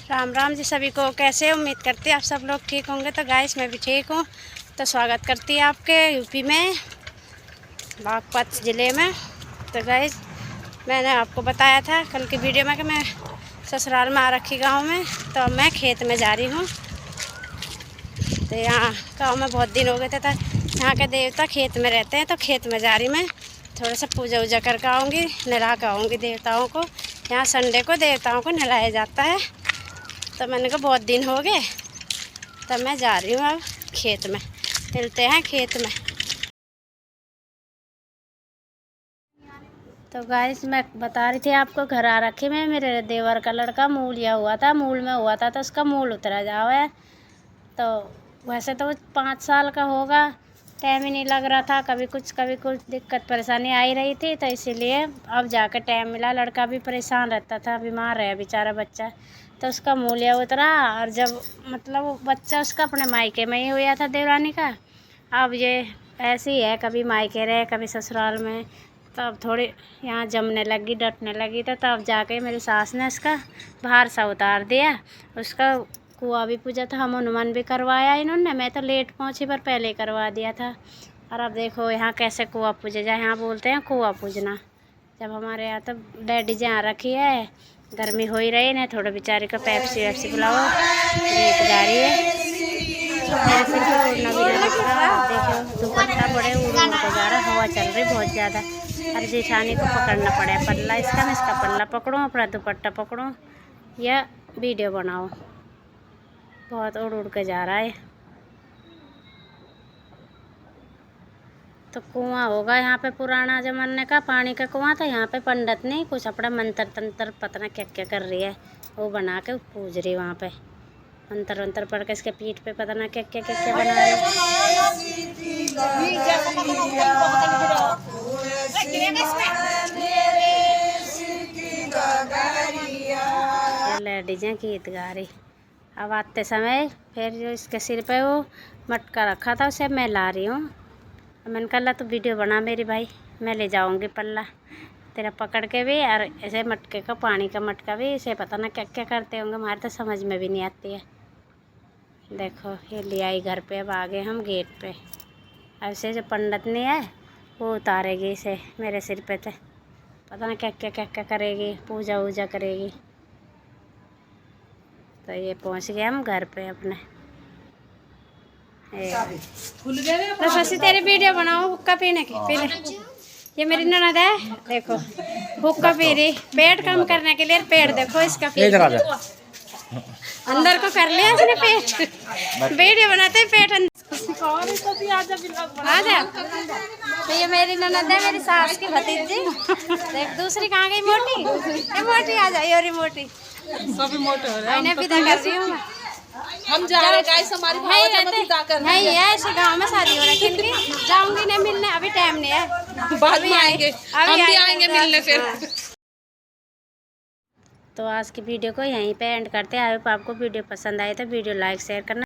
राम राम जी सभी को। कैसे उम्मीद करती आप सब लोग ठीक होंगे। तो गाइस मैं भी ठीक हूँ। तो स्वागत करती है आपके यूपी में बागपत ज़िले में। तो गाइस मैंने आपको बताया था कल की वीडियो में कि मैं ससुराल में आ रखी गाँव में। तो मैं खेत में जा रही हूँ। तो यहाँ गाँव में बहुत दिन हो गए थे। तो यहाँ के देवता खेत में रहते हैं। तो खेत में जा रही मैं, थोड़ा सा पूजा वूजा करके आऊँगी, नहला के आऊँगी देवताओं को। यहाँ संडे को देवताओं को नहलाया जाता है। तो मैंने कहा बहुत दिन हो गए, तब मैं जा रही हूँ अब खेत में। मिलते हैं खेत में। तो गाइस मैं बता रही थी आपको, घर आ रखी में मेरे देवर का लड़का मूलिया हुआ था, मूल में हुआ था। तो उसका मूल उतरा जावा है। तो वैसे तो 5 साल का होगा, टाइम ही नहीं लग रहा था। कभी कुछ दिक्कत परेशानी आई रही थी। तो इसीलिए अब जाकर टाइम मिला। लड़का भी परेशान रहता था, बीमार है बेचारा बच्चा। तो उसका मूलिया उतरा। और जब मतलब बच्चा उसका अपने मायके में ही हुआ था देवरानी का। अब ये ऐसे ही है, कभी मायके रहे कभी ससुराल में। तब थोड़ी यहाँ जमने लगी, डटने लगी। तो तब जाके मेरी सास ने उसका बाहर सा उतार दिया। उसका कुआं भी पूजा था, हम हनुमान भी करवाया इन्होंने। मैं तो लेट पहुँची पर पहले ही करवा दिया था। और अब देखो यहाँ कैसे कुआं पूजा जाए। यहाँ बोलते हैं कुआं पूजना। जब हमारे यहाँ तो डैडी जी यहाँ रखी है, गर्मी हो ही रही है, थोड़ा बेचारे को पेप्सी वेप्सी पिलाओ। गीत गा रही है मेरे सिर पर उड़ना भी नहीं लग रहा। देखो दुपट्टा बड़े उड़ उड़ के जा रहा, हवा चल रही बहुत ज़्यादा। अरे जेठानी को पकड़ना पड़े पल्ला इसका। मैं इसका पल्ला पकड़ूँ, अपना दुपट्टा पकड़ूँ या वीडियो बनाऊँ। बहुत उड़ उड़ के जा रहा है। तो कुआं होगा यहाँ पे पुराना ज़माने का, पानी का कुआं था। यहाँ पे पंडित ने कुछ अपना मंत्र तंत्र पता ना क्या क्या कर रही है, वो बना के पूज रही वहाँ पे। मंत्र वंत्र पढ़ के इसके पीठ पे पता ना क्या क्या क्या क्या बना रही है। लेडीज गीत गा रही। अब आते समय फिर जो इसके सिर पे वो मटका रखा था उसे मैं ला रही हूँ। मैंने कहा तो वीडियो बना मेरी भाई, मैं ले जाऊंगी पल्ला तेरा पकड़ के भी। और ऐसे मटके का, पानी का मटका भी, इसे पता ना क्या क्या करते होंगे, हमारे तो समझ में भी नहीं आती है। देखो ये ले आई घर पे। अब आगे हम गेट पे। अब इसे जो पंडित ने है वो उतारेगी इसे मेरे सिर पे। तो पता ना क्या क्या क्या क्या करेगी, पूजा वूजा करेगी। तो ये पहुंच गए हम घर पे अपने। तो शशि तेरी वीडियो बनाओ हुक्का पीने की। पीने ये मेरी ननद है, देखो हुक्का पी रही पेट कम करने के लिए। पेट देखो इसका, अंदर को कर लिया इसने पेट। वीडियो बनाते हैं पेट अंदर। आ जा। तो ये मेरी ननद है, मेरी सास की भतीजी। देख दूसरी कहाँ गई, मोटी। ये मोटी आ जाए, और मोटी सभी मोटे हो रहे हैं। विदा कर रही हूँ हम जा रहे गाइस, हमारी नहीं है ऐसे गाँव में शादी हो रही है इनकी। जाऊंगी नहीं मिलने, अभी टाइम नहीं है, बाद में आएंगे, हम भी आएंगे मिलने फिर। तो आज की वीडियो को यहीं पे एंड करते हैं। आई होप आपको वीडियो पसंद आए तो वीडियो लाइक शेयर करना।